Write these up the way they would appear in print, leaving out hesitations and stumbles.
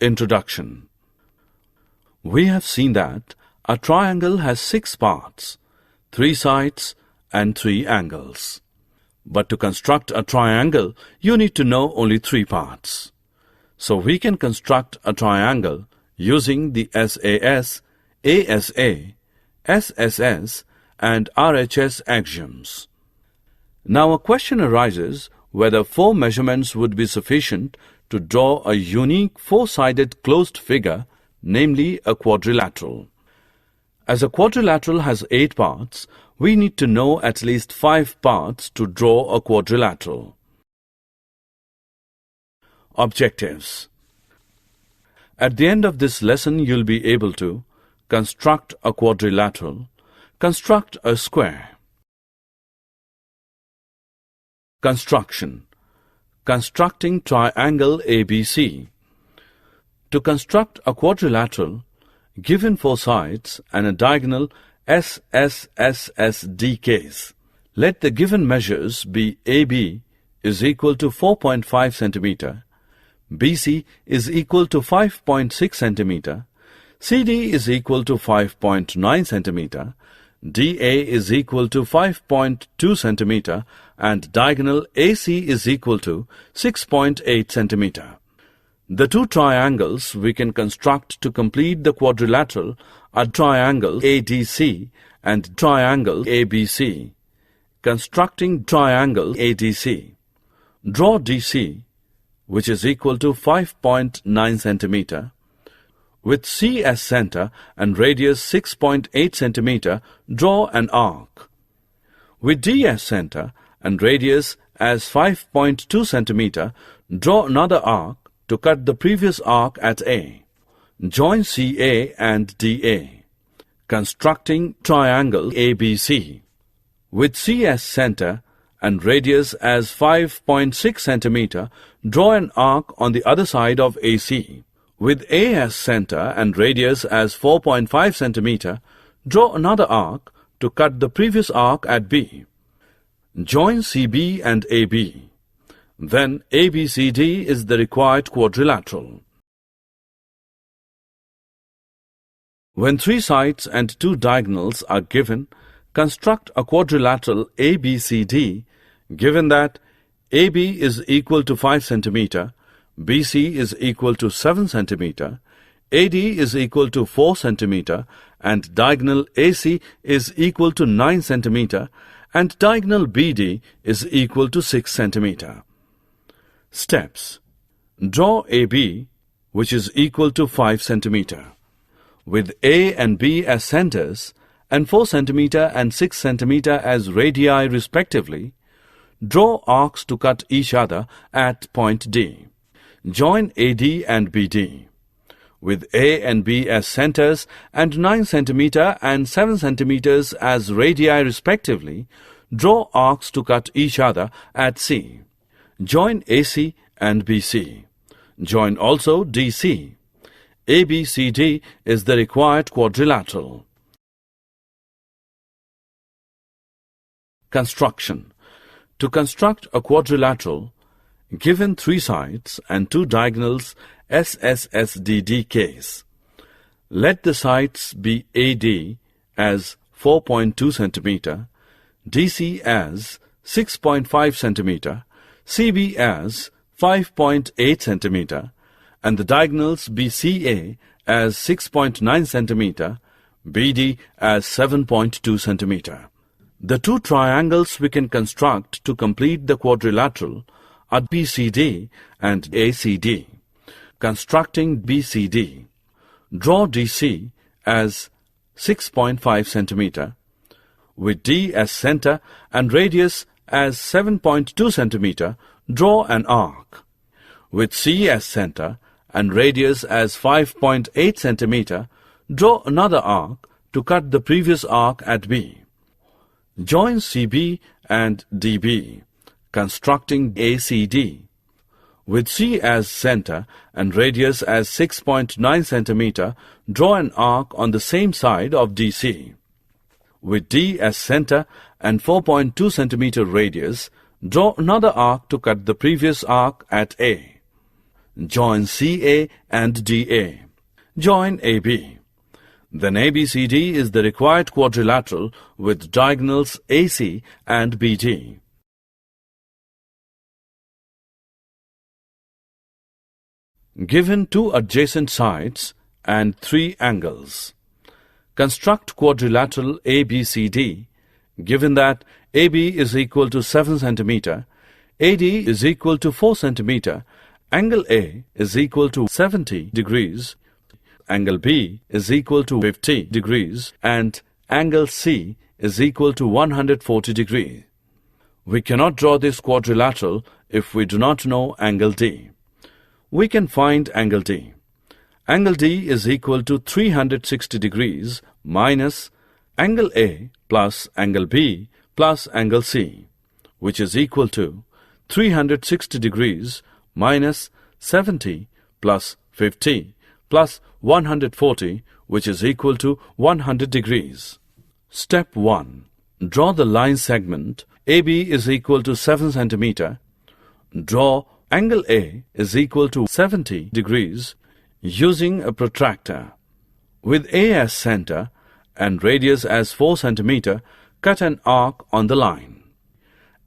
Introduction. We have seen that a triangle has 6 parts, 3 sides and 3 angles. But to construct a triangle, you need to know only 3 parts. So we can construct a triangle using the SAS, ASA, SSS and RHS axioms. Now a question arises whether 4 measurements would be sufficient to draw a unique 4-sided closed figure, namely a quadrilateral. As a quadrilateral has 8 parts, we need to know at least 5 parts to draw a quadrilateral. Objectives. At the end of this lesson, you'll be able to construct a quadrilateral, construct a square. Construction. Constructing triangle ABC. To construct a quadrilateral, given 4 sides and a diagonal SSSSD case, let the given measures be AB is equal to 4.5 cm, BC is equal to 5.6 cm, CD is equal to 5.9 cm, DA is equal to 5.2 cm and diagonal AC is equal to 6.8 cm. The 2 triangles we can construct to complete the quadrilateral are triangle ADC and triangle ABC. Constructing triangle ADC. Draw DC, which is equal to 5.9 cm. With C as center and radius 6.8 cm, draw an arc. With D as center and radius as 5.2 cm, draw another arc to cut the previous arc at A. Join CA and DA. Constructing triangle ABC. With C as center and radius as 5.6 cm, draw an arc on the other side of AC. With A as center and radius as 4.5 cm, draw another arc to cut the previous arc at B. Join CB and AB. Then ABCD is the required quadrilateral. When 3 sides and 2 diagonals are given, construct a quadrilateral ABCD given that AB is equal to 5 cm, BC is equal to 7 cm, AD is equal to 4 cm and diagonal AC is equal to 9 cm and diagonal BD is equal to 6 cm. Steps. Draw AB, which is equal to 5 cm. With A and B as centers and 4 cm and 6 cm as radii respectively, draw arcs to cut each other at point D. Join AD and BD. With A and B as centers and 9 cm and 7 cm as radii respectively, draw arcs to cut each other at C. Join AC and BC. Join also DC. ABCD is the required quadrilateral. Construction. To construct a quadrilateral, given 3 sides and 2 diagonals SSSDD case, let the sides be AD as 4.2 cm, DC as 6.5 cm, CB as 5.8 cm, and the diagonals be CA as 6.9 cm, BD as 7.2 cm. The 2 triangles we can construct to complete the quadrilateral are BCD and ACD. Constructing BCD. Draw DC as 6.5 cm. With D as center and radius as 7.2 cm, draw an arc. With C as center and radius as 5.8 cm, draw another arc to cut the previous arc at B. Join CB and DB, constructing ACD. With C as center and radius as 6.9 cm, draw an arc on the same side of DC. With D as center and 4.2 cm radius, draw another arc to cut the previous arc at A. join CA and DA. Join AB. Then ABCD is the required quadrilateral with diagonals AC and BD. Given two adjacent sides and three angles. Construct quadrilateral ABCD, given that AB is equal to 7 cm, AD is equal to 4 cm, angle A is equal to 70 degrees, angle B is equal to 50 degrees, and angle C is equal to 140 degrees. We cannot draw this quadrilateral if we do not know angle D. We can find angle D. Angle D is equal to 360 degrees minus angle A plus angle B plus angle C, which is equal to 360 degrees minus 70 plus 50 plus 140, which is equal to 100 degrees. Step 1. Draw the line segment AB is equal to 7 cm. Draw angle A is equal to 70 degrees using a protractor. With A as center and radius as 4 cm, cut an arc on the line.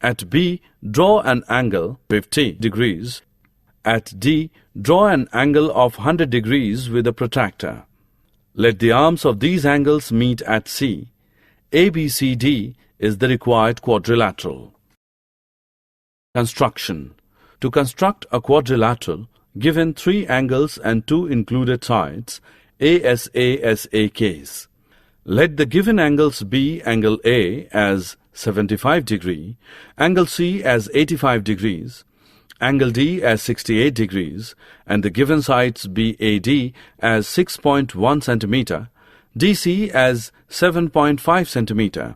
At B, draw an angle 50 degrees. At D, draw an angle of 100 degrees with a protractor. Let the arms of these angles meet at C. ABCD is the required quadrilateral. Construction. To construct a quadrilateral, given three angles and two included sides, ASA case. Let the given angles be angle A as 75 degree, angle C as 85 degrees, angle D as 68 degrees, and the given sides be AD as 6.1 cm, DC as 7.5 cm.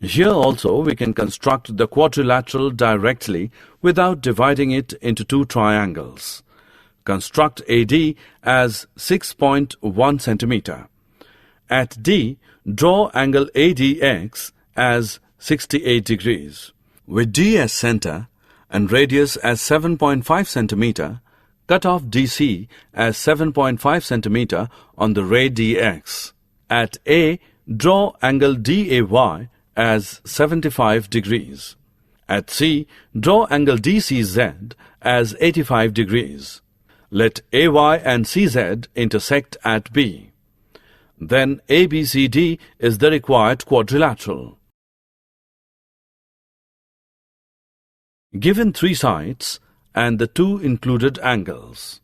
Here also we can construct the quadrilateral directly without dividing it into two triangles. Construct AD as 6.1 cm. At D, draw angle ADX as 68 degrees. With D as center and radius as 7.5 cm, cut off DC as 7.5 cm on the ray DX. At A, draw angle DAY as 75 degrees. At C, draw angle DCZ as 85 degrees. Let AY and CZ intersect at B. Then ABCD is the required quadrilateral. Given three sides and the two included angles.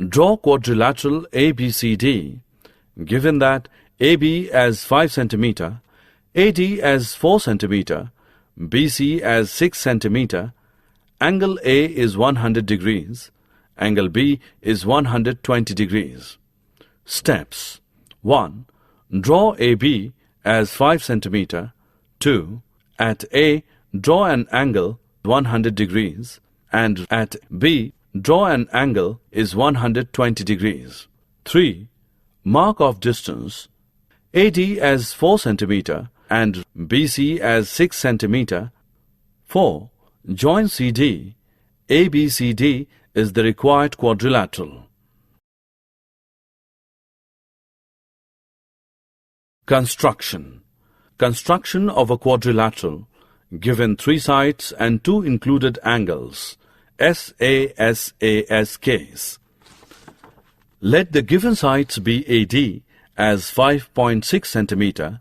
Draw quadrilateral ABCD, given that AB as 5 cm, AD as 4 cm, BC as 6 cm, angle A is 100 degrees, angle B is 120 degrees. Steps. 1. Draw AB as 5 cm. 2. At A, draw an angle 100 degrees, and at B, draw an angle is 120 degrees. 3. Mark of distance. AD as 4 cm and BC as 6 cm. 4. Join CD. ABCD is the required quadrilateral. Construction. Construction of a quadrilateral, given three sides and two included angles, SAS case. Let the given sides be AD as 5.6 cm,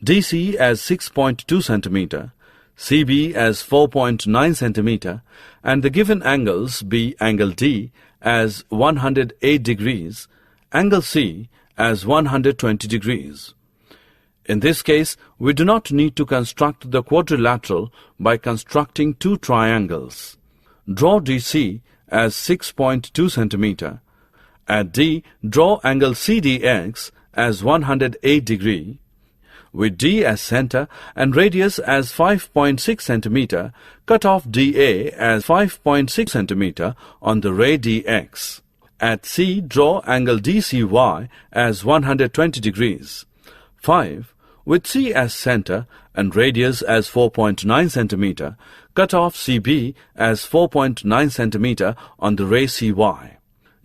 DC as 6.2 cm, CB as 4.9 cm, and the given angles be angle D as 108 degrees, angle C as 120 degrees. In this case, we do not need to construct the quadrilateral by constructing two triangles. Draw DC as 6.2 cm. At D, draw angle CDX as 108 degree. With D as center and radius as 5.6 cm, cut off DA as 5.6 cm on the ray DX. At C, draw angle DCY as 120 degrees. 5. With C as center and radius as 4.9 cm, cut off CB as 4.9 cm on the ray CY.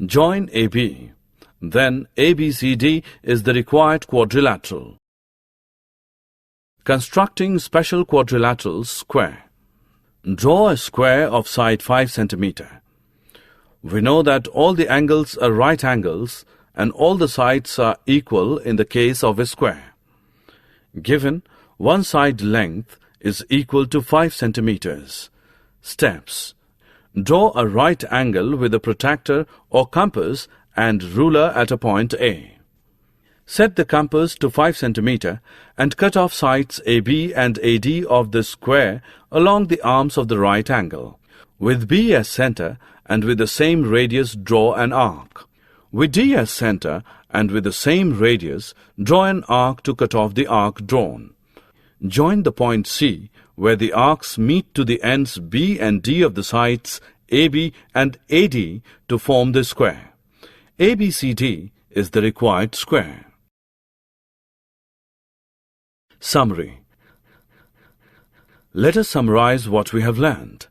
Join AB. Then ABCD is the required quadrilateral. Constructing special quadrilateral square. Draw a square of side 5 cm. We know that all the angles are right angles and all the sides are equal in the case of a square. Given one side length is equal to 5 centimeters. Steps. Draw a right angle with a protractor or compass and ruler at a point A. Set the compass to 5 cm and cut off sides AB and AD of the square along the arms of the right angle. With B as center and with the same radius, draw an arc. With D as center and with the same radius, draw an arc to cut off the arc drawn. Join the point C where the arcs meet to the ends B and D of the sides AB and AD to form the square. ABCD is the required square. Summary. Let us summarize what we have learned.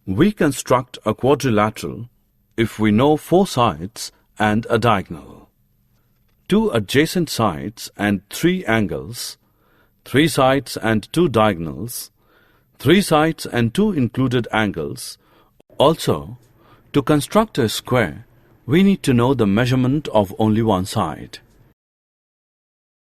We construct a quadrilateral if we know 4 sides and a diagonal, 2 adjacent sides and 3 angles, 3 sides and 2 diagonals, 3 sides and 2 included angles. Also, to construct a square, we need to know the measurement of only one side.